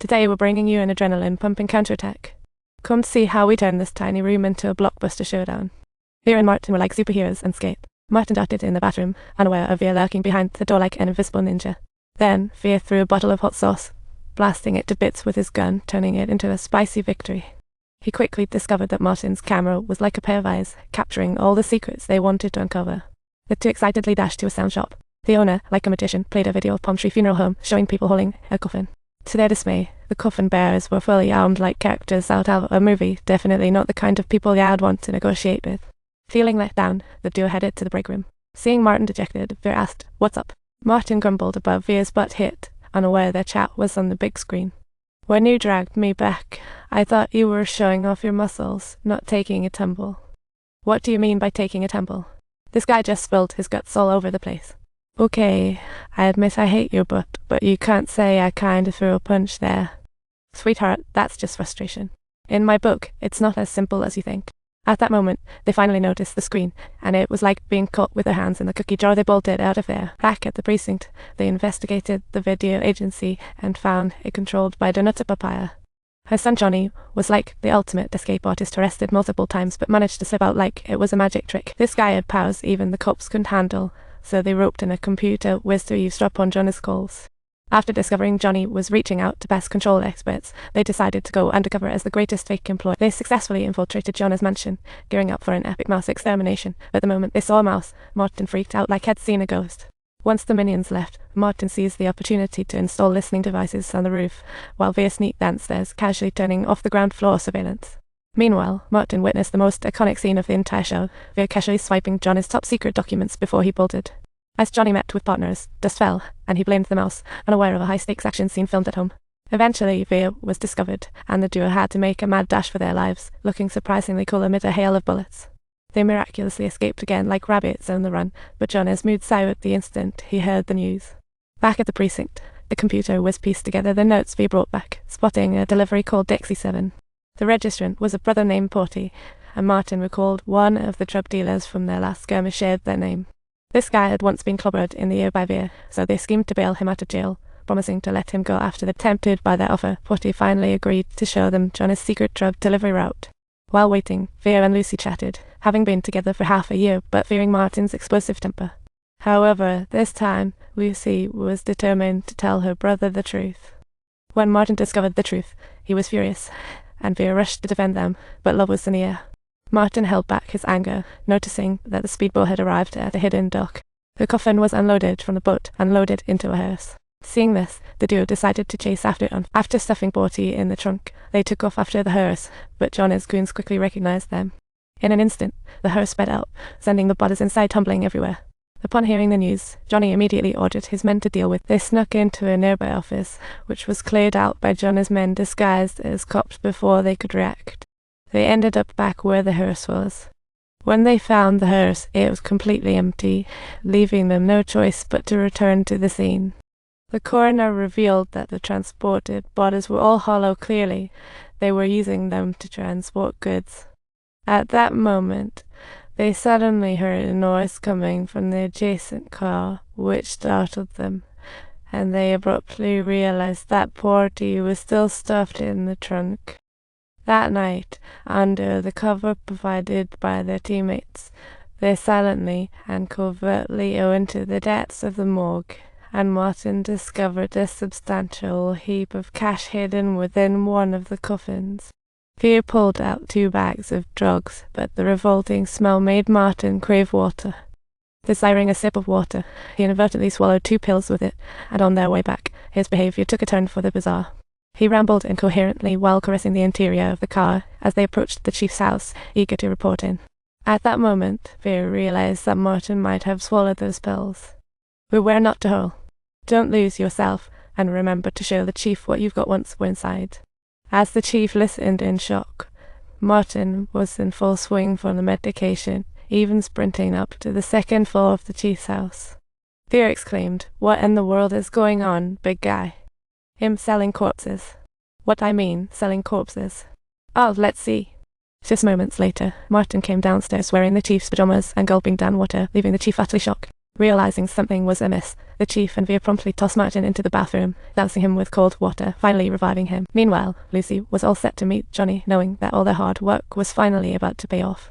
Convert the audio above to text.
Today we're bringing you an adrenaline-pumping counterattack. Come to see how we turn this tiny room into a blockbuster showdown. Vera and Martin were like superheroes and escaped. Martin darted in the bathroom, unaware of Vera lurking behind the door like an invisible ninja. Then Vera threw a bottle of hot sauce, blasting it to bits with his gun, turning it into a spicy victory. He quickly discovered that Martin's camera was like a pair of eyes, capturing all the secrets they wanted to uncover. The two excitedly dashed to a sound shop. The owner, like a magician, played a video of Palm Tree Funeral Home, showing people hauling a coffin. To their dismay, the coffin bearers were fully armed like characters out of a movie, definitely not the kind of people I'd want to negotiate with. Feeling let down, the duo headed to the break room. Seeing Martin dejected, Vera asked, "What's up?" Martin grumbled above Vera's butt hit, unaware their chat was on the big screen. "When you dragged me back, I thought you were showing off your muscles, not taking a tumble." "What do you mean by taking a tumble?" This guy just spilled his guts all over the place. "Okay, I admit I hate your butt, but you can't say I kinda threw a punch there." "Sweetheart, that's just frustration. In my book, it's not as simple as you think." At that moment, they finally noticed the screen, and it was like being caught with their hands in the cookie jar. They bolted out of there. Back at the precinct, they investigated the video agency and found it controlled by Donutta Papaya. Her son Johnny was like the ultimate escape artist, arrested multiple times but managed to slip out like it was a magic trick. This guy had powers even the cops couldn't handle, so they roped in a computer whiz to eavesdrop on Johnny's calls. After discovering Johnny was reaching out to pest control experts, they decided to go undercover as the greatest fake employee. They successfully infiltrated Johnny's mansion, gearing up for an epic mouse extermination. But the moment they saw a mouse, Martin freaked out like he'd seen a ghost. Once the minions left, Martin seized the opportunity to install listening devices on the roof, while Vera sneaked downstairs, casually turning off the ground floor surveillance. Meanwhile, Martin witnessed the most iconic scene of the entire show, Vera casually swiping Johnny's top-secret documents before he bolted. As Johnny met with partners, dust fell, and he blamed the mouse, unaware of a high-stakes action scene filmed at home. Eventually, Vera was discovered, and the duo had to make a mad dash for their lives, looking surprisingly cool amid a hail of bullets. They miraculously escaped again like rabbits on the run, but Johnny's mood soured the instant he heard the news. Back at the precinct, the computer was pieced together the notes Vera brought back, spotting a delivery called Dixie 7. The registrant was a brother named Porty, and Martin recalled one of the drug dealers from their last skirmish shared their name. This guy had once been clobbered in the ear by Vera, so they schemed to bail him out of jail, promising to let him go after they tempted by their offer. Porty finally agreed to show them Johnny's secret drug delivery route. While waiting, Vera and Lucy chatted, having been together for half a year, but fearing Martin's explosive temper. However, this time, Lucy was determined to tell her brother the truth. When Martin discovered the truth, he was furious, and Vera rushed to defend them, but love was in the air. Martin held back his anger, noticing that the speedboat had arrived at a hidden dock. The coffin was unloaded from the boat and loaded into a hearse. Seeing this, the duo decided to chase after it. After stuffing Porty in the trunk, they took off after the hearse, but Johnny's goons quickly recognized them. In an instant, the hearse sped out, sending the bodies inside tumbling everywhere. Upon hearing the news, Johnny immediately ordered his men to deal with. They snuck into a nearby office, which was cleared out by Johnny's men disguised as cops before they could react. They ended up back where the hearse was. When they found the hearse, it was completely empty, leaving them no choice but to return to the scene. The coroner revealed that the transported bodies were all hollow. Clearly, they were using them to transport goods. At that moment, they suddenly heard a noise coming from the adjacent car, which startled them, and they abruptly realized that Porty was still stuffed in the trunk. That night, under the cover provided by their teammates, they silently and covertly went into the depths of the morgue, and Martin discovered a substantial heap of cash hidden within one of the coffins. Vera pulled out 2 bags of drugs, but the revolting smell made Martin crave water. Desiring a sip of water, he inadvertently swallowed 2 pills with it, and on their way back, his behavior took a turn for the bizarre. He rambled incoherently while caressing the interior of the car as they approached the chief's house, eager to report in. At that moment, Vera realized that Martin might have swallowed those pills. Beware not to hurl. Don't lose yourself, and remember to show the chief what you've got once we're inside. As the chief listened in shock, Martin was in full swing for the medication, even sprinting up to the 2nd floor of the chief's house. Vera exclaimed, "What in the world is going on, big guy?" "Him selling corpses." "What I mean, selling corpses." "Oh, let's see." Just moments later, Martin came downstairs wearing the chief's pajamas and gulping down water, leaving the chief utterly shocked. Realizing something was amiss, the chief and Vere promptly tossed Martin into the bathroom, dousing him with cold water, finally reviving him. Meanwhile, Lucy was all set to meet Johnny, knowing that all their hard work was finally about to pay off.